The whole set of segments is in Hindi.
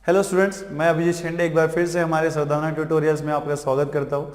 हेलो स्टूडेंट्स, मैं अभिजीत शेंडे एक बार फिर से हमारे सावधाना ट्यूटोरियल्स में आपका स्वागत करता हूं।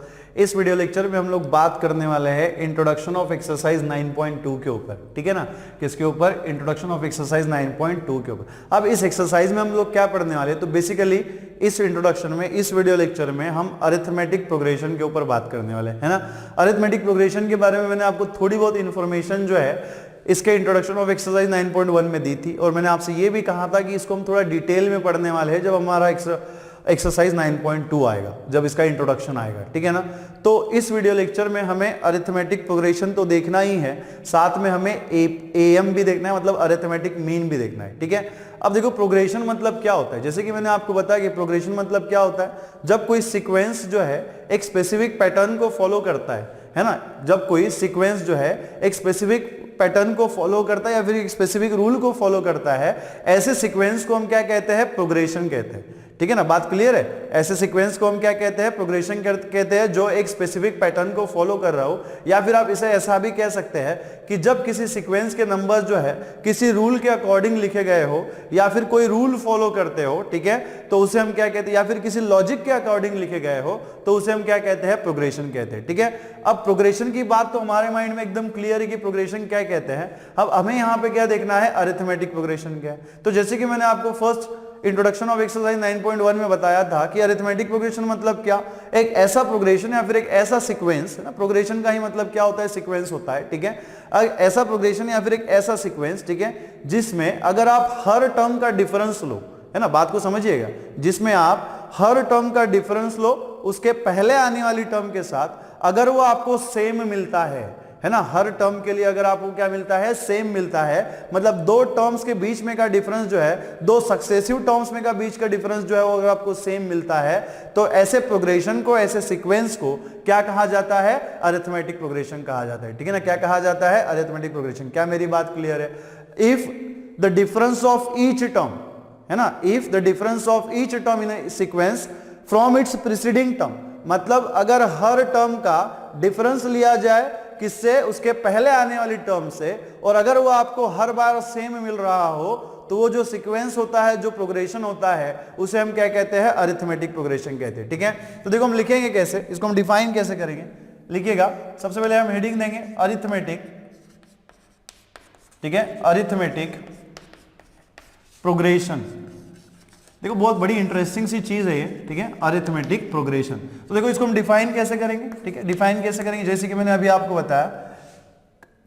इस वीडियो लेक्चर में हम लोग बात करने वाले हैं इंट्रोडक्शन ऑफ एक्सरसाइज 9.2 के ऊपर। ठीक है ना, किसके ऊपर? इंट्रोडक्शन ऑफ एक्सरसाइज 9.2 के ऊपर। अब इस एक्सरसाइज में हम लोग क्या पढ़ने वाले हैं? तो बेसिकली इस इंट्रोडक्शन में, इस वीडियो लेक्चर में हम अरिथमेटिक प्रोग्रेशन के ऊपर बात करने वाले हैं, है ना। अरिथमेटिक प्रोग्रेशन के बारे में मैंने आपको थोड़ी बहुत इंफॉर्मेशन जो है इसके इंट्रोडक्शन ऑफ एक्सरसाइज 9.1 में दी थी, और मैंने आपसे ये भी कहा था कि इसको हम थोड़ा डिटेल में पढ़ने वाले हैं जब हमारा एक्सरसाइज 9.2 आएगा, जब इसका इंट्रोडक्शन आएगा। ठीक है ना। तो इस वीडियो लेक्चर में हमें अरिथमेटिक प्रोग्रेशन तो देखना ही है, साथ में हमें एएम भी देखना है, मतलब अरिथमेटिक मीन भी देखना है। ठीक है। अब देखो, प्रोग्रेशन मतलब क्या होता है। जैसे कि मैंने आपको बताया कि प्रोग्रेशन मतलब क्या होता है, जब कोई सीक्वेंस जो है एक स्पेसिफिक पैटर्न को फॉलो करता है ना। जब कोई सीक्वेंस जो है एक स्पेसिफिक पैटर्न को फॉलो करता है या फिर एक स्पेसिफिक रूल को फॉलो करता है, ऐसे सीक्वेंस को हम क्या कहते हैं? प्रोग्रेशन कहते हैं। ठीक है ना, बात क्लियर है। ऐसे सीक्वेंस को हम क्या कहते हैं? प्रोग्रेशन कहते हैं, जो एक स्पेसिफिक पैटर्न को फॉलो कर रहा हो। या फिर आप इसे ऐसा भी कह सकते हैं कि जब किसी सीक्वेंस के नंबर्स जो है किसी रूल के अकॉर्डिंग लिखे गए हो, या फिर कोई रूल फॉलो करते हो, ठीक है, तो उसे हम क्या कहते हैं? या फिर किसी लॉजिक के अकॉर्डिंग लिखे गए हो, तो उसे हम क्या कहते हैं? प्रोग्रेशन कहते हैं। ठीक है। अब प्रोग्रेशन की बात तो हमारे माइंड में एकदम क्लियर है कि प्रोग्रेशन क्या कहते हैं। अब हमें यहाँ पे क्या देखना है? अरिथमेटिक प्रोग्रेशन क्या है। तो जैसे कि मैंने आपको फर्स्ट इंट्रोडक्शन ऑफ एक्सरसाइज 9.1 में बताया था कि अरिथमेटिक प्रोग्रेशन मतलब क्या? एक ऐसा प्रोग्रेशन या फिर एक ऐसा सीक्वेंस, है ना। प्रोग्रेशन का ही मतलब क्या होता है? सीक्वेंस होता है। ठीक है। ऐसा प्रोग्रेशन या फिर एक ऐसा सीक्वेंस, ठीक है, जिसमें अगर आप हर टर्म का डिफरेंस लो, है ना, बात को समझिएगा, जिसमें आप हर टर्म का डिफरेंस लो, उसके पहले आने वाली टर्म के साथ अगर वो आपको सेम मिलता है ना, हर टर्म के लिए अगर आपको क्या मिलता है? सेम मिलता है। मतलब दो टर्म्स के बीच में का डिफरेंस जो है, दो सक्सेसिव टर्म्स में का बीच का डिफरेंस जो है, वो अगर आपको सेम मिलता है, तो ऐसे प्रोग्रेशन को, ऐसे सीक्वेंस को क्या कहा जाता है? अरिथमेटिक प्रोग्रेशन कहा जाता है। ठीक है ना। क्या कहा जाता है? Arithmetic progression. क्या मेरी बात क्लियर है? If the difference of each term, है ना, if the difference of each term in A sequence from its preceding term, मतलब अगर हर टर्म का डिफरेंस लिया जाए किससे? उसके पहले आने वाली टर्म से, और अगर वो आपको हर बार सेम मिल रहा हो, तो वो जो सीक्वेंस होता है, जो प्रोग्रेशन होता है, उसे हम क्या कहते हैं? अरिथमेटिक प्रोग्रेशन कहते हैं। ठीक है। तो देखो हम लिखेंगे कैसे, इसको हम डिफाइन कैसे करेंगे, लिखिएगा। सबसे पहले हम हेडिंग देंगे अरिथमेटिक। ठीक है, अरिथमेटिक प्रोग्रेशन। देखो बहुत बड़ी इंटरेस्टिंग सी चीज है ये। ठीक है, अरिथमेटिक प्रोग्रेशन। तो देखो इसको हम डिफाइन कैसे करेंगे। ठीक है, डिफाइन कैसे करेंगे? जैसे कि मैंने अभी आपको बताया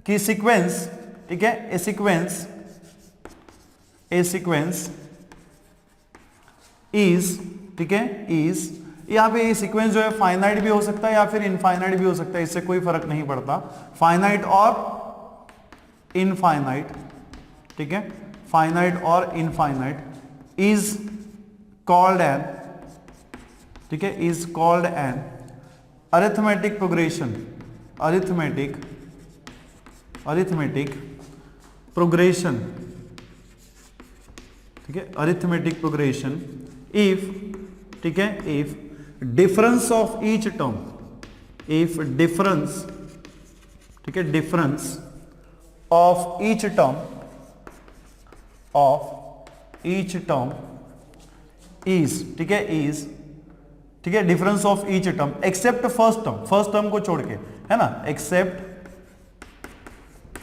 कि सीक्वेंस, ठीक है, ए सीक्वेंस इज, ठीक है, इज, यहां पे ये सीक्वेंस जो है फाइनाइट भी हो सकता है या फिर इनफाइनाइट भी हो सकता है, इससे कोई फर्क नहीं पड़ता, फाइनाइट और इनफाइनाइट। ठीक है, फाइनाइट और इनफाइनाइट is called an, ठीक है, is called an arithmetic progression, arithmetic progression, ठीक है, arithmetic progression if, ठीक है, if difference of each term, if difference, ठीक है, difference of each term is, ठीक है, is, ठीक है, difference of each term accept first term को छोड़ के, है ना, एक्सेप्ट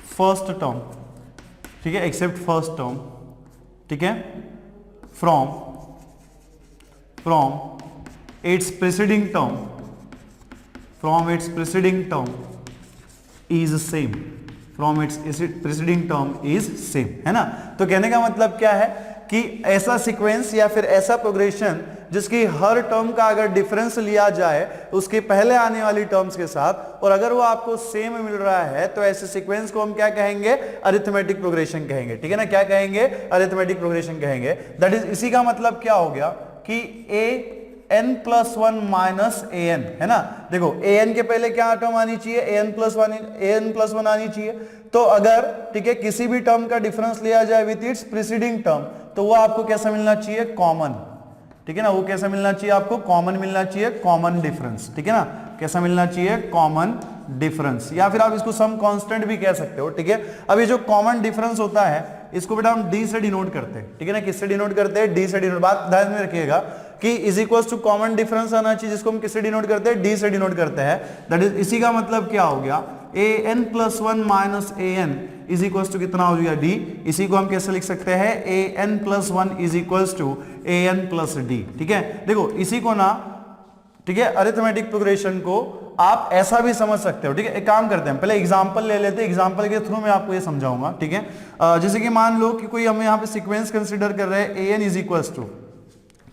फर्स्ट टर्म, ठीक है, एक्सेप्ट फर्स्ट टर्म, ठीक है, from its preceding term, is same, from its preceding term is same, है ना। तो कहने का मतलब क्या है कि ऐसा सीक्वेंस या फिर ऐसा प्रोग्रेशन जिसकी हर टर्म का अगर डिफरेंस लिया जाए उसके पहले आने वाली टर्म्स के साथ, और अगर वो आपको सेम मिल रहा है, तो ऐसे सीक्वेंस को हम क्या कहेंगे? अरिथमेटिक प्रोग्रेशन कहेंगे। ठीक है ना। क्या कहेंगे? अरिथमेटिक प्रोग्रेशन कहेंगे। दैट इज, इसी का मतलब क्या हो गया कि an+1 माइनस an, है ना। देखो an के पहले क्या टर्म आनी चाहिए? an+1 आनी चाहिए। तो अगर, ठीक है, किसी भी टर्म का डिफरेंस लिया जाए विथ इट्स प्रीसीडिंग टर्म, तो वो आपको कैसा मिलना चाहिए? कॉमन। ठीक है ना, वो कैसा मिलना चाहिए? आपको कॉमन मिलना चाहिए, कॉमन डिफरेंस। ठीक है ना, कैसा मिलना चाहिए? कॉमन डिफरेंस, या फिर आप इसको सम कांस्टेंट भी कह सकते हो। ठीक है। अब ये जो कॉमन डिफरेंस होता है, इसको बेटा हम डी से डिनोट करते हैं, ठीक है ना, किससे डिनोट करते हैं, डी से डिनोट। बात ध्यान में रखिएगा कि is equal to common difference आना चाहिए, जिसको हम किससे डिनोट करते हैं, डी से डिनोट करते हैं। दैट इज, इसी का मतलब क्या हो गया, an plus 1 minus an is equal to कितना हो जाएगा, डी। इसी को हम कैसे लिख सकते हैं, an plus 1 is equal to an plus d, ठीक है। देखो इसी को ना, ठीक है, अरिथमेटिक प्रोग्रेशन को आप ऐसा भी समझ सकते हो, ठीक है। एक काम करते हैं, पहले एग्जांपल ले लेते हैं, एग्जांपल के थ्रू मैं आपको ये समझाऊंगा, ठीक है। जैसे कि मान लो कि कोई हम यहाँ पे सीक्वेंस कंसीडर कर रहे हैं an इज इक्वल्स टू,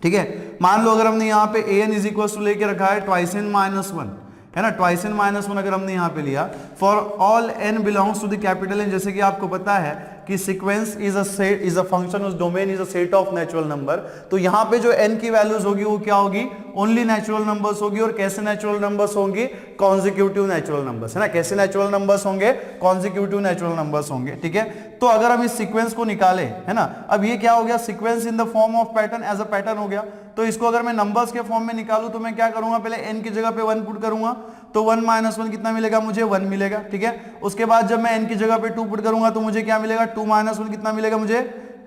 ठीक है। मान लो अगर हमने यहाँ पे an इज इक्वल्स टू लेके रखा है ट्वाइस n माइनस 1, है ना, ट्वाइस n माइनस 1 अगर हमने यहाँ पे लिया for all n belongs to the capital n, जैसे कि आपको पता है कि sequence is a set, is a function, उस domain is a set of natural number. तो यहाँ पे जो n की वैल्यूज होगी वो क्या होगी, ओनली नेचुरल नंबर्स होगी। और कैसे नेचुरल नंबर्स होंगे, कॉन्जिक्यूटिव नेचुरल नंबर्स, है ना। कैसे नेचुरल नंबर्स होंगे, कॉन्जिक्यूटिव नेचुरल नंबर्स होंगे, ठीक है। तो अगर हम इस सीक्वेंस को निकाले, है ना, अब ये क्या हो गया, sequence in the form of pattern, as a pattern हो गया। तो इसको अगर मैं नंबर्स के फॉर्म में निकालूं तो मैं क्या करूंगा, पहले n की जगह पे 1 पुट करूंगा, तो 1 माइनस 1 कितना मिलेगा, मुझे 1 मिलेगा, ठीक है। उसके बाद जब मैं n की जगह पे 2 पुट करूंगा तो मुझे क्या मिलेगा, 2 माइनस 1 कितना मिलेगा, मुझे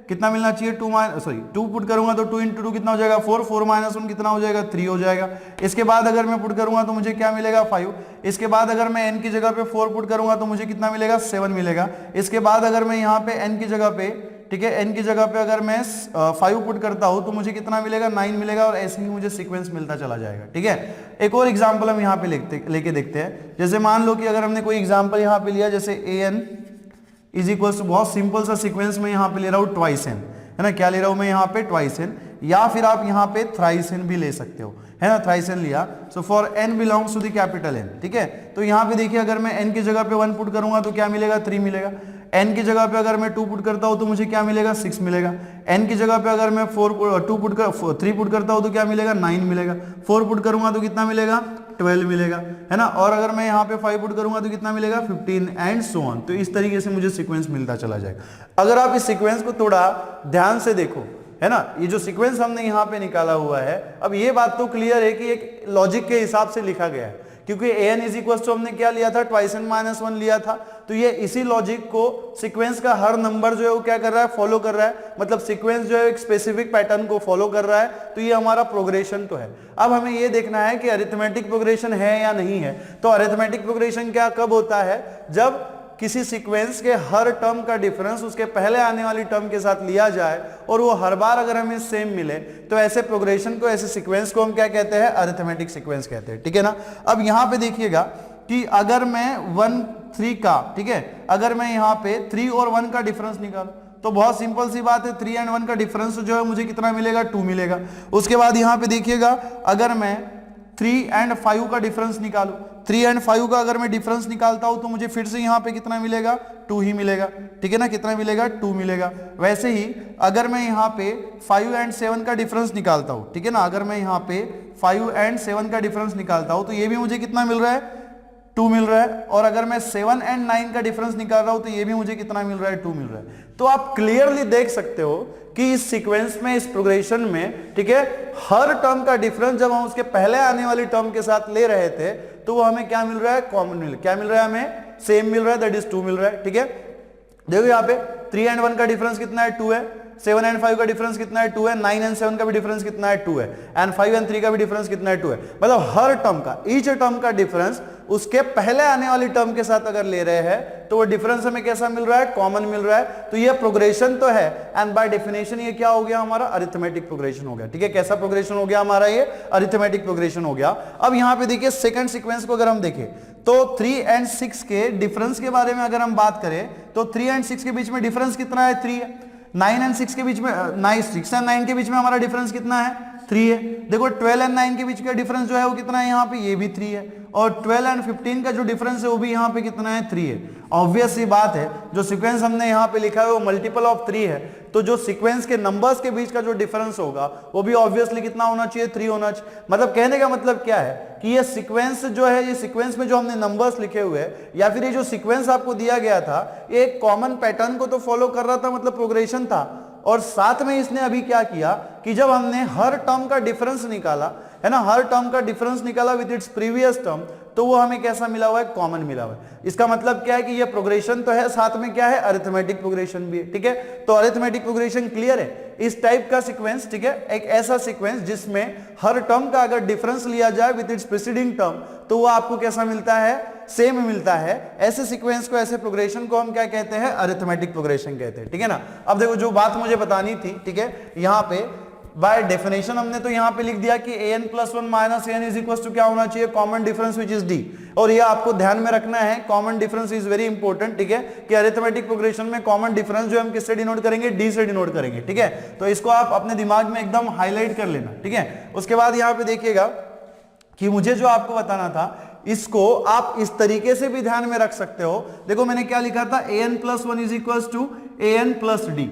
कितना मिलना चाहिए, 2 पुट करूंगा तो 2 इंटू 2 कितना हो जाएगा, 4 माइनस 1 कितना हो जाएगा, 3 हो जाएगा। इसके बाद अगर मैं पुट करूंगा तो मुझे क्या मिलेगा, 5। इसके बाद अगर मैं n की जगह पे 4 पुट करूंगा तो मुझे कितना मिलेगा, 7 मिलेगा। इसके बाद अगर मैं यहाँ पे n की जगह पे, ठीक है, n की जगह पे अगर मैं 5 पुट करता हूं तो मुझे कितना मिलेगा, 9 मिलेगा। और ऐसे ही मुझे सीक्वेंस मिलता चला जाएगा, ठीक है। एक और एग्जांपल हम यहाँ पे लेके देखते हैं। जैसे मान लो कि अगर हमने कोई एग्जांपल यहाँ पे लिया, जैसे an इज इक्वल टू, बहुत सिंपल सा सीक्वेंस में यहाँ पे ले रहा हूँ ट्वाइस n, है ना, क्या ले रहा हूँ मैं यहाँ पे, ट्वाइस n, या फिर आप यहाँ पे थ्राइस n भी ले सकते हो, है ना, थ्राइस n लिया। So for n belongs to the capital n, ठीक है। तो यहाँ पे देखिए अगर मैं n की जगह पे 1 पुट करूंगा तो क्या मिलेगा, 3 मिलेगा। n की जगह पे अगर मैं 2 पुट करता हूं तो मुझे क्या मिलेगा, 6 मिलेगा। n की जगह पे अगर मैं 3 पुट करता हूं तो क्या मिलेगा, 9 मिलेगा। 4 पुट करूंगा तो कितना मिलेगा, 12 मिलेगा, है ना। और अगर मैं यहाँ पे 5 पुट करूंगा तो कितना मिलेगा, 15 एंड सो ऑन। तो इस तरीके से मुझे सीक्वेंस मिलता चला जाएगा। अगर आप इस सीक्वेंस को थोड़ा ध्यान से देखो, है ना, ये जो सीक्वेंस हमने यहाँ पे निकाला हुआ है, अब ये बात तो क्लियर है कि एक लॉजिक के हिसाब से लिखा गया है, क्योंकि an इज इक्वल टू हमने क्या लिया था, ट्वाइस n माइनस 1 लिया था। तो ये इसी लॉजिक को सीक्वेंस का हर नंबर जो है वो क्या कर रहा है, फॉलो कर रहा है। मतलब सीक्वेंस जो है एक स्पेसिफिक पैटर्न को फॉलो कर रहा है। तो ये हमारा प्रोग्रेशन तो है। अब हमें ये देखना है कि अरिथमेटिक प्रोग्रेशन है या नहीं है। तो अरिथमेटिक प्रोग्रेशन क्या कब होता है, जब किसी सीक्वेंस के हर टर्म का डिफरेंस उसके पहले आने वाली टर्म के साथ लिया जाए और वो हर बार अगर हमें सेम मिले, तो ऐसे प्रोग्रेशन को, ऐसे सीक्वेंस को हम क्या कहते हैं, अरिथमेटिक सीक्वेंस कहते हैं, ठीक है ना। अब यहां पे देखिएगा कि अगर मैं 1 3 का, ठीक है, अगर मैं यहाँ पे 3 और 1 का डिफरेंस निकालूं तो बहुत सिंपल सी बात है, 3 एंड 1 का डिफरेंस जो है मुझे कितना मिलेगा, 2 मिलेगा। उसके बाद यहाँ पे देखिएगा अगर मैं 3 एंड 5 का डिफरेंस निकालूं, 3 एंड 5 का अगर मैं डिफरेंस निकालता हूं तो मुझे फिर से यहाँ पे कितना मिलेगा, 2 ही मिलेगा, ठीक है ना। कितना मिलेगा, 2 मिलेगा। वैसे ही अगर मैं यहाँ पे 5 एंड 7 का डिफरेंस निकालता हूं, ठीक है ना, अगर मैं यहाँ पे 5 एंड 7 का डिफरेंस निकालता हूं तो ये भी मुझे कितना मिल रहा है, 2 मिल रहा है। और अगर मैं 7 एंड 9 का डिफरेंस निकाल रहा हूं तो ये भी मुझे कितना मिल रहा है, 2 मिल रहा है। तो आप क्लियरली देख सकते हो कि इस सीक्वेंस में, इस प्रोग्रेशन में, ठीक है, हर टर्म का डिफरेंस जब हम उसके पहले आने वाली टर्म के साथ ले रहे थे तो वो हमें क्या मिल रहा है, कॉमन मिल, क्या मिल रहा है, हमें सेम मिल रहा है, दैट इज 2 मिल रहा है, ठीक है। देखो यहाँ पे 3 एंड 1 का डिफरेंस कितना है, 2 है। 7 एंड 5 का डिफरेंस कितना है, 2 है। 9 एंड 7 का भी डिफरेंस कितना है, 2 है। एंड 5 एंड 3 का भी डिफरेंस कितना है, 2 है। मतलब हर टर्म का, ईच टर्म का डिफरेंस उसके पहले आने वाली टर्म के साथ अगर ले रहे हैं तो वो डिफरेंस हमें कैसा मिल रहा है, कॉमन मिल रहा है। तो ये प्रोग्रेशन तो है, एंड बाय डेफिनेशन ये क्या हो गया, हमारा अरिथमेटिक प्रोग्रेशन हो गया, ठीक है। कैसा प्रोग्रेशन हो गया हमारा, ये अरिथमेटिक प्रोग्रेशन हो गया। अब यहाँ पे देखिए सेकंड सीक्वेंस को अगर हम देखें तो 3 एंड 6 के डिफरेंस के बारे में अगर हम बात करें तो 3 एंड 6 के बीच में डिफरेंस कितना है, 3 है। 9 एंड 6 के बीच में, 6 एंड 9 के बीच में हमारा डिफरेंस कितना है, 3 है। देखो 12 एंड 9 के बीच का डिफरेंस जो है वो कितना है, यहाँ पे ये भी 3 है। और 12 एंड 15 का जो डिफरेंस है वो भी यहाँ पे कितना है, 3 है। ऑब्वियस सी बात है, जो सीक्वेंस हमने यहाँ पे लिखा है वो मल्टीपल ऑफ 3 है, तो जो सीक्वेंस के नंबर्स के बीच का जो डिफरेंस होगा वो भी ऑब्वियसली कितना होना चाहिए, 3 होना चाहिए। मतलब कहने का मतलब क्या है कि ये सीक्वेंस जो है, ये सीक्वेंस में जो हमने नंबर्स लिखे हुए हैं या फिर ये जो सीक्वेंस आपको दिया गया था, ये एक कॉमन पैटर्न को तो फॉलो कर रहा था, मतलब प्रोग्रेशन था। और साथ में इसने अभी क्या किया कि जब हमने हर टर्म का डिफरेंस निकाला, है ना, हर टर्म का डिफरेंस निकाला विद इट्स प्रीवियस टर्म, तो वो हमें कैसा मिला हुआ है, कॉमन मिला हुआ है। इसका मतलब क्या है कि ये प्रोग्रेशन तो है, साथ में क्या है, अरिथमेटिक प्रोग्रेशन भी है, ठीक है। तो अरिथमेटिक प्रोग्रेशन क्लियर है। इस टाइप का सीक्वेंस, ठीक है, एक ऐसा सीक्वेंस जिसमें हर टर्म का अगर डिफरेंस लिया जाए विद इट्स प्रीसीडिंग टर्म तो वो आपको कैसा मिलता है, सेम मिलता है। ऐसे सीक्वेंस को, ऐसे प्रोग्रेशन को हम क्या कहते हैं, अरिथमेटिक प्रोग्रेशन कहते हैं, ठीक है ना। अब देखो जो बात मुझे बतानी थी, ठीक है, यहां पे बाय डेफिनेशन हमने तो यहां पे लिख दिया कि an + 1 - an is equal to क्या होना चाहिए, common difference which is d। और ये आपको ध्यान में रखना है, common difference is very important, ठीक है, कि अरिथमेटिक प्रोग्रेशन में कॉमन डिफरेंस जो हम किससे डिनोट करेंगे, d से डिनोट करेंगे, ठीक है। तो इसको आप अपने दिमाग में एकदम हाईलाइट कर लेना, ठीक है। उसके बाद यहां पे देखिएगा कि मुझे जो आपको बताना था, इसको आप इस तरीके से भी ध्यान में रख सकते हो। देखो मैंने क्या लिखा था, an + 1 is equal to an + d।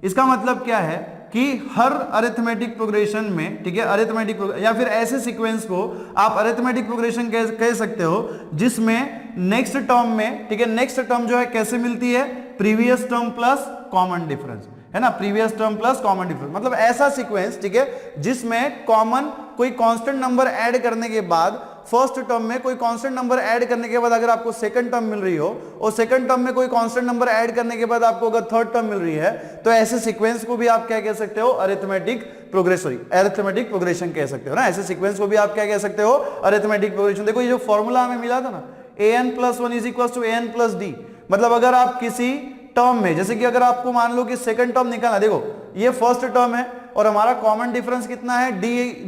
इसका मतलब क्या है कि हर अरिथमेटिक प्रोग्रेशन में, ठीक है, अरिथमेटिक या फिर ऐसे सीक्वेंस को आप अरिथमेटिक प्रोग्रेशन कह सकते हो जिसमें नेक्स्ट टर्म में, ठीक है, नेक्स्ट टर्म जो है कैसे मिलती है, previous term plus common difference, है ना, previous term plus common difference. मतलब ऐसा सीक्वेंस, ठीक है, जिसमें कॉमन कोई कांस्टेंट नंबर ऐड करने के बाद, फर्स्ट टर्म में कोई कांस्टेंट नंबर ऐड करने के बाद अगर आपको सेकंड टर्म मिल रही हो, और सेकंड टर्म में कोई कांस्टेंट नंबर ऐड करने के बाद आपको अगर थर्ड टर्म मिल रही है, तो ऐसे सीक्वेंस को भी आप क्या कह सकते हो, अरिथमेटिक प्रोग्रेशन कह सकते हो ना। ऐसे सीक्वेंस को भी आप क्या कह सकते हो, अरिथमेटिक प्रोग्रेशन। देखो ये जो फॉर्मूला हमें मिला था ना, an + 1 is equal to an + d, मतलब अगर आप किसी टर्म में, जैसे कि अगर आपको मान लो कि सेकंड टर्म निकालना, देखो ये फर्स्ट टर्म है और हमारा कॉमन डिफरेंस कितना है, d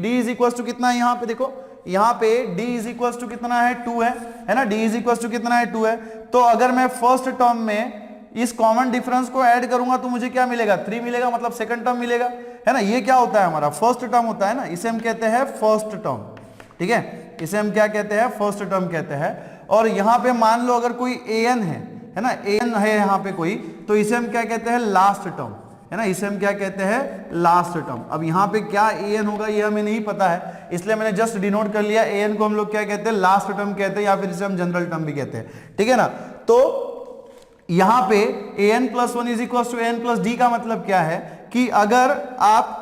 इज इक्वल टू कितना है, यहां पे देखो, यहां पे d इज इक्वल टू कितना है, 2 है ना, d इज इक्वल टू कितना है, 2 है। तो अगर मैं फर्स्ट टर्म में इस कॉमन डिफरेंस को ऐड करूंगा तो मुझे क्या मिलेगा, 3 मिलेगा, मतलब सेकंड टर्म मिलेगा, है ना। ये क्या होता है, हमारा फर्स्ट टर्म होता है ना, इसे हम कहते हैं फर्स्ट टर्म, ठीक है, इसे हम क्या कहते हैं, फर्स्ट टर्म कहते हैं। और यहां पे मान लो अगर कोई an है ना, an है यहां पे कोई, तो इसे हम क्या कहते हैं, लास्ट टर्म, है ना, इसे हम क्या कहते हैं, लास्ट टर्म। अब यहां पे क्या an होगा ये हमें नहीं पता है, इसलिए मैंने जस्ट डिनोट कर लिया, an को हम लोग क्या कहते हैं, लास्ट टर्म कहते हैं, या फिर इसे हम जनरल टर्म भी कहते हैं, ठीक है ना। तो यहां पे an + 1 is equal to an + d का मतलब क्या है कि अगर आप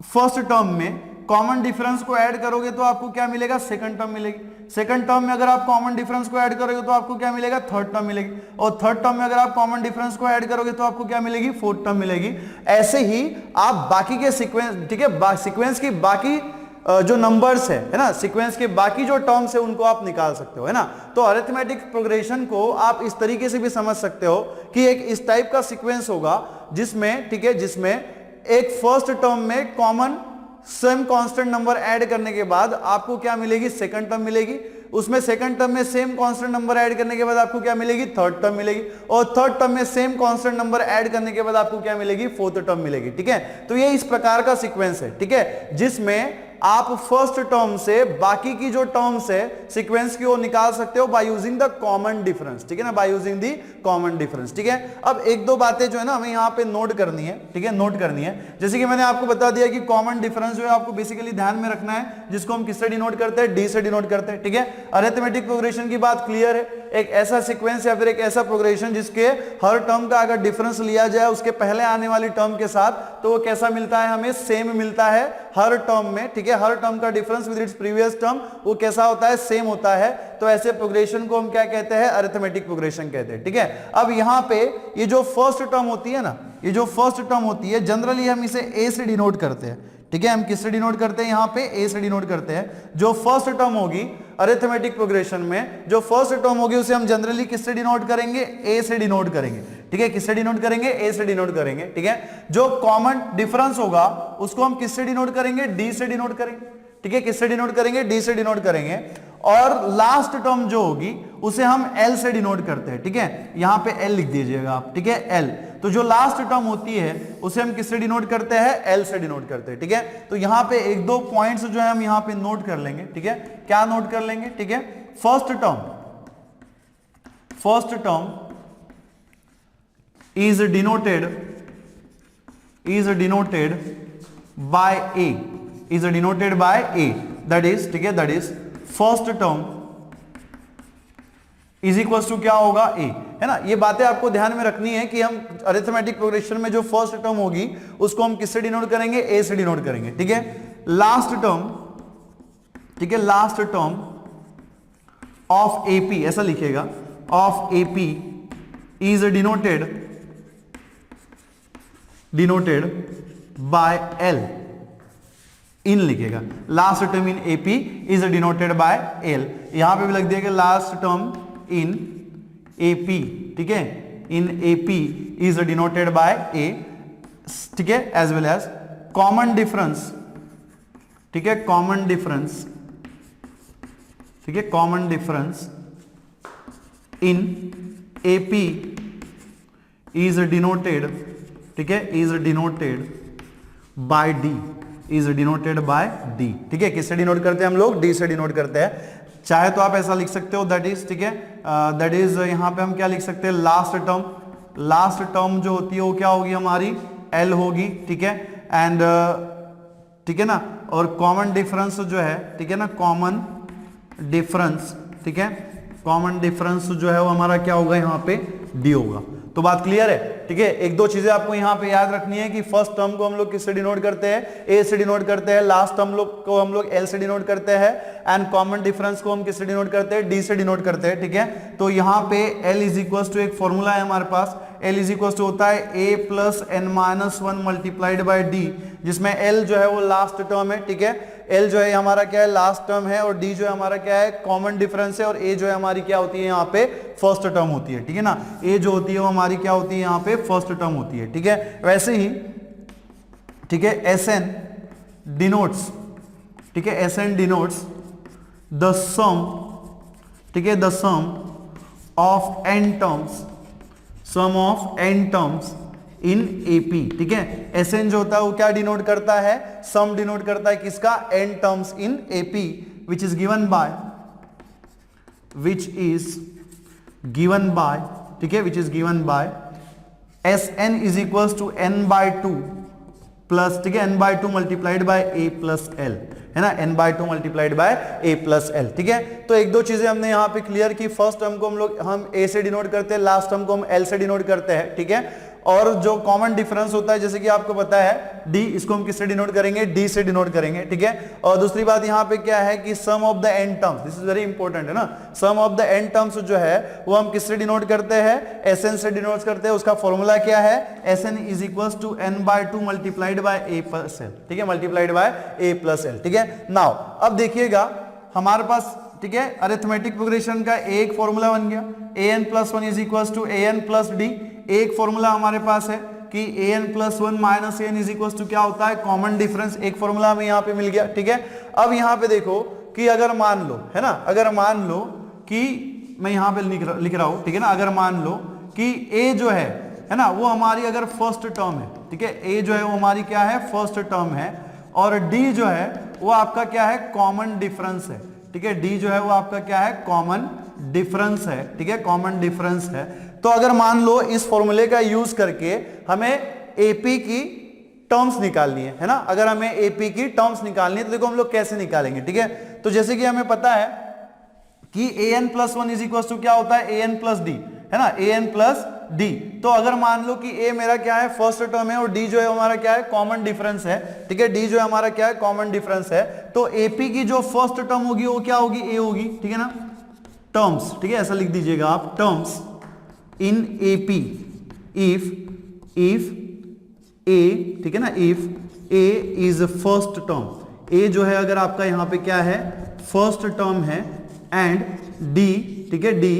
फर्स्ट टर्म में कॉमन डिफरेंस को ऐड करोगे तो आपको क्या मिलेगा, सेकंड टर्म मिलेगी। सेकंड टर्म में अगर आप कॉमन डिफरेंस को ऐड करोगे तो आपको क्या मिलेगा, थर्ड टर्म मिलेगी। और थर्ड टर्म में अगर आप कॉमन डिफरेंस को ऐड करोगे तो आपको क्या मिलेगी, फोर्थ टर्म मिलेगी। ऐसे ही आप बाकी के सीक्वेंस, ठीक है, सीक्वेंस की बाकी जो नंबर्स है ना, सीक्वेंस के बाकी जो टर्म्स है उनको आप निकाल सकते हो, है ना। तो अरिथमेटिक प्रोग्रेशन को आप इस तरीके से भी समझ सकते हो कि एक इस टाइप का सीक्वेंस होगा जिसमें, ठीक है, जिसमें एक फर्स्ट टर्म में common same constant number add करने के बाद आपको क्या मिलेगी, सेकंड टर्म मिलेगी। उसमें सेकंड टर्म में सेम कांस्टेंट नंबर ऐड करने के बाद आपको क्या मिलेगी, थर्ड टर्म मिलेगी। और थर्ड टर्म में सेम कांस्टेंट नंबर ऐड करने के बाद आपको क्या मिलेगी, फोर्थ टर्म मिलेगी, ठीक है। तो ये इस प्रकार का सीक्वेंस है, ठीक है, जिसमें आप फर्स्ट टर्म से बाकी की जो टर्म्स है सीक्वेंस की वो निकाल सकते हो by using the common difference, ठीक है ना, by using the common difference, ठीक है। अब एक दो बातें जो है ना हमें यहाँ पे नोट करनी है, ठीक है, नोट करनी है। जैसे कि मैंने आपको बता दिया कि कॉमन डिफरेंस जो है आपको बेसिकली ध्यान में रखना है, जिसको हम किससे डिनोट करते हैं, डी से डिनोट करते हैं, ठीक है। अरिथमेटिक प्रोग्रेशन की बात क्लियर है, एक ऐसा सीक्वेंस या फिर एक ऐसा प्रोग्रेशन जिसके हर टर्म का अगर डिफरेंस लिया जाए उसके पहले आने वाली टर्म के साथ तो वो कैसा मिलता है, हमें सेम मिलता है हर टर्म में, ठीक है। हर टर्म का difference with its previous term वो कैसा होता है, सेम होता है। तो ऐसे प्रोग्रेशन को हम क्या कहते हैं, अरिथमेटिक प्रोग्रेशन कहते हैं, ठीक है। अब यहां पे ये जो फर्स्ट टर्म होती है ना, ये जो फर्स्ट टर्म होती है जनरली हम इसे ए से डिनोट करते हैं, ठीक है। हम किससे डिनोट करते हैं, यहां पे ए से डिनोट करते हैं। जो फर्स्ट टर्म होगी अरिथमेटिक प्रोग्रेशन में, जो फर्स्ट टर्म होगी उसे हम जनरली किससे डिनोट करेंगे, ए से डिनोट करेंगे, ठीक है। किससे डिनोट करेंगे, ए से डिनोट करेंगे, ठीक है। जो कॉमन डिफरेंस होगा उसको हम किससे डिनोट करेंगे, डी से डिनोट करेंगे, ठीक है। किससे डिनोट करेंगे, डी से डिनोट करेंगे। और लास्ट टर्म जो होगी उसे हम एल से डिनोट करते हैं, ठीक है। यहां पे एल लिख दीजिएगा आप, ठीक है, एल। तो जो लास्ट टर्म होती है उसे हम किससे डिनोट करते हैं, एल से डिनोट करते हैं, ठीक है। तो यहां पे एक दो पॉइंट्स जो है हम यहां पे नोट कर लेंगे, ठीक है। क्या नोट कर लेंगे, ठीक है। First term is denoted by a, is denoted by a, that is, ठीक है, that is first term is equal to क्या होगा, ए, है ना। ये बातें आपको ध्यान में रखनी है कि हम अरिथमेटिक प्रोग्रेशन में जो फर्स्ट टर्म होगी उसको हम किससे डिनोट करेंगे, ए से डिनोट करेंगे, ठीक है। लास्ट टर्म, ठीक है, लास्ट टर्म ऑफ एपी, ऐसा लिखिएगा, of AP is denoted by L, इन लिखेगा, last term in AP is denoted by L, यहां पे भी लग दिएगा लास्ट टर्म इन एपी, ठीक है, in AP is denoted by A, ठीक है, as well as common difference, ठीक है, कॉमन डिफरेंस, ठीक है, common difference in AP is denoted, ठीक है, is denoted by D, is denoted by D, ठीक है, किससे डिनोट करते हैं हम लोग, डी से डिनोट करते हैं, चाहे तो आप ऐसा लिख सकते हो, दैट इज, ठीक है, दैट इज यहां पे हम क्या लिख सकते हैं, लास्ट टर्म जो होती है वो क्या होगी हमारी, एल होगी, ठीक है, एंड ठीक है ना, और कॉमन डिफरेंस जो है, ठीक है ना, कॉमन डिफरेंस, ठीक है, कॉमन डिफरेंस जो है वो हमारा क्या होगा, यहाँ पे डी होगा। तो बात क्लियर है, ठीक है। एक दो चीजें आपको यहाँ पे याद रखनी है कि फर्स्ट टर्म को हम लोग किससे डिनोट करते हैं, ए से डिनोट करते हैं, लास्ट टर्म को हम लोग एल से डिनोट करते हैं, एंड कॉमन डिफरेंस को हम किससे डिनोट करते हैं, डी से डिनोट करते हैं, ठीक है। तो यहाँ पे एल इज इक्वल टू, एक फॉर्मूला है हमारे पास, एल इज इक्वल टू होता है A plus N minus one multiplied by D, जिसमें एल जो है वो लास्ट टर्म है, ठीक है, एल जो है हमारा क्या है, लास्ट टर्म है, और डी जो है हमारा क्या है, कॉमन डिफरेंस है, और ए जो है हमारी क्या होती है यहाँ पे, फर्स्ट टर्म होती है, ठीक है ना, ए जो होती है वो हमारी क्या होती है यहाँ पे, फर्स्ट टर्म होती है, ठीक है। वैसे ही, ठीक है, एस एन डिनोट्स, ठीक है, S n denotes the sum, ठीक है, the sum of n terms, sum of n terms in AP, ठीक है। एस एन जो होता है वो क्या डिनोट करता है, सम डिनोट करता है किसका, n terms in AP, which is given by, ठीक है, which is given by S n is equal to n by two plus, ठीक है, n by two multiplied by a plus l, है ना, n by two multiplied by a plus l, ठीक है। तो एक दो चीजें हमने यहाँ पे क्लियर की, फर्स्ट टर्म को हम a से डिनोट करते हैं, लास्ट टर्म को हम l से डिनोट करते हैं, ठीक है। और जो कॉमन डिफरेंस होता है, जैसे कि आपको पता है d, इसको हम किससे डिनोट करेंगे, d से डिनोट करेंगे, ठीक है। और दूसरी बात यहाँ पे क्या है कि sum of the n terms, this is very important, है ना, sum of the n terms जो है वो हम किससे डिनोट करते हैं, Sn से डिनोट करते हैं, उसका फॉर्मूला क्या है, Sn is equal to n by two multiplied by a plus l, ठीक है, multiplied by a plus l, ठीक है। नाउ अब देखिएगा हमारे पास, ठीक है, अरिथमेटिक प्रोग्रेशन का एक फॉर्मूला बन गया, an plus one is equal to an plus d, एक फॉर्मूला हमारे पास है कि an plus one minus an is equal to क्या होता है, कॉमन डिफरेंस, एक फॉर्मूला हमें यहाँ पे मिल गया, ठीक है। अब यहाँ पे देखो कि अगर मान लो, है ना, अगर मान लो कि मैं यहाँ पे लिख रहा हूं, ठीक है ना, अगर मान लो कि a जो है ना, वो हमारी अगर फर्स्ट टर्म है, ठीक है, a जो है वो हमारी क्या है, फर्स्ट टर्म है, और d जो है वो आपका क्या है, कॉमन डिफरेंस है, ठीक है, d जो है वो आपका क्या है, कॉमन डिफरेंस है, ठीक है, कॉमन डिफरेंस है। तो अगर मान लो इस फॉर्मूले का यूज करके हमें एपी की टर्म्स निकालनी है ना, अगर हमें एपी की टर्म्स निकालनी है तो देखो हम लोग कैसे निकालेंगे, ठीक है। तो जैसे कि हमें पता है कि an plus one is equal to क्या होता है, an प्लस डी, है ना, an प्लस डी। तो अगर मान लो कि a मेरा क्या है, फर्स्ट टर्म है, और d जो है हमारा क्या है, कॉमन डिफरेंस है, ठीक है, d जो है हमारा क्या है, कॉमन डिफरेंस है, तो ap की जो फर्स्ट टर्म होगी वो क्या होगी, a होगी, ठीक है ना, टर्म्स, ठीक है, ऐसा लिख दीजिएगा आप, terms in AP if A, ठीक है ना, if A is first term, A जो है अगर आपका यहाँ पे क्या है, फर्स्ट टर्म है, एंड D, ठीक है, D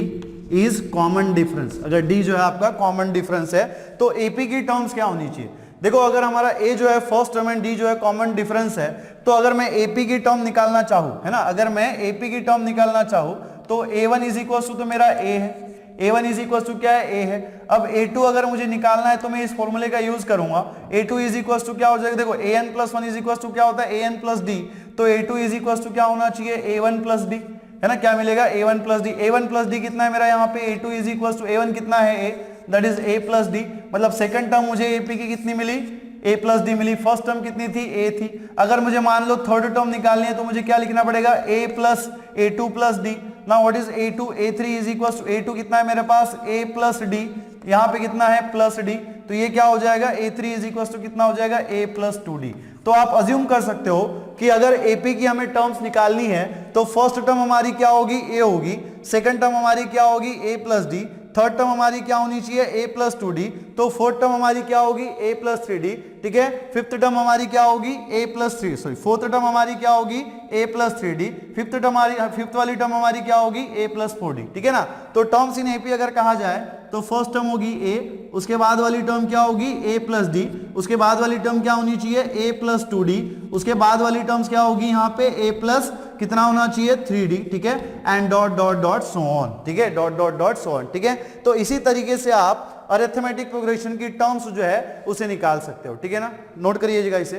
इज कॉमन डिफरेंस, अगर D जो है आपका कॉमन डिफरेंस है तो AP की टर्म्स क्या होनी चाहिए। देखो अगर हमारा A जो है फर्स्ट टर्म एंड D जो है कॉमन डिफरेंस है, तो अगर मैं AP की टर्म निकालना चाहूं, है ना, अगर मैं AP की टर्म निकालना चाहूं तो A1 इज इक्वल टू, तो मेरा A है, A1 इज इक्वल टू क्या है, A है। अब A2 अगर मुझे निकालना है तो मैं इस फॉर्मूले का यूज करूंगा, A2 इज इक्वल टू क्या हो जाएगा, देखो an plus one is equal to क्या होता है, an प्लस डी, तो A2 इज इक्वल टू क्या होना चाहिए, A1 प्लस डी, है ना, क्या मिलेगा, A1 plus D. A1 plus D कितना है मेरा यहाँ पे, A2 is equal to A1 कितना है, A, that is A plus d, मतलब सेकंड टर्म मुझे AP की कितनी मिली, A प्लस डी मिली, फर्स्ट टर्म कितनी थी, A थी। अगर मुझे मान लो थर्ड टर्म निकालनी है तो मुझे क्या लिखना पड़ेगा, A plus A2 plus d. Now what is A2, A3 is equal to A2 कितना है मेरे पास, A प्लस डी, यहाँ पे कितना है प्लस डी, तो ये क्या हो जाएगा a3 इज इक्वल टू कितना हो जाएगा a प्लस 2d। तो आप अज्यूम कर सकते हो कि अगर AP की हमें टर्म्स निकालनी है तो फर्स्ट टर्म हमारी क्या होगी a होगी, सेकंड टर्म हमारी क्या होगी a plus D, third term हमारी क्या होनी चाहिए a प्लस 2d, तो फोर्थ टर्म हमारी क्या होगी a प्लस 3d, ठीक है। फिफ्थ टर्म हमारी क्या होगी a plus 3, sorry fourth term हमारी क्या होगी a प्लस 3d, फिफ्थ वाली टर्म हमारी क्या होगी a प्लस 4d, ठीक है ना। तो टर्म्स इन AP अगर कहा जाए तो फर्स्ट टर्म होगी a, उसके बाद वाली टर्म क्या होगी a प्लस डी, उसके बाद वाली टर्म क्या होनी चाहिए a प्लस 2d, उसके बाद वाली टर्म्स क्या होगी यहाँ पे a प्लस कितना होना चाहिए 3d, ठीक है, and dot dot dot so on, ठीक है, dot dot dot so on, ठीक है। तो इसी तरीके से आप अरिथमेटिक प्रोग्रेशन की टर्म्स जो है उसे निकाल सकते हो, ठीक है ना, नोट करिएगा इसे।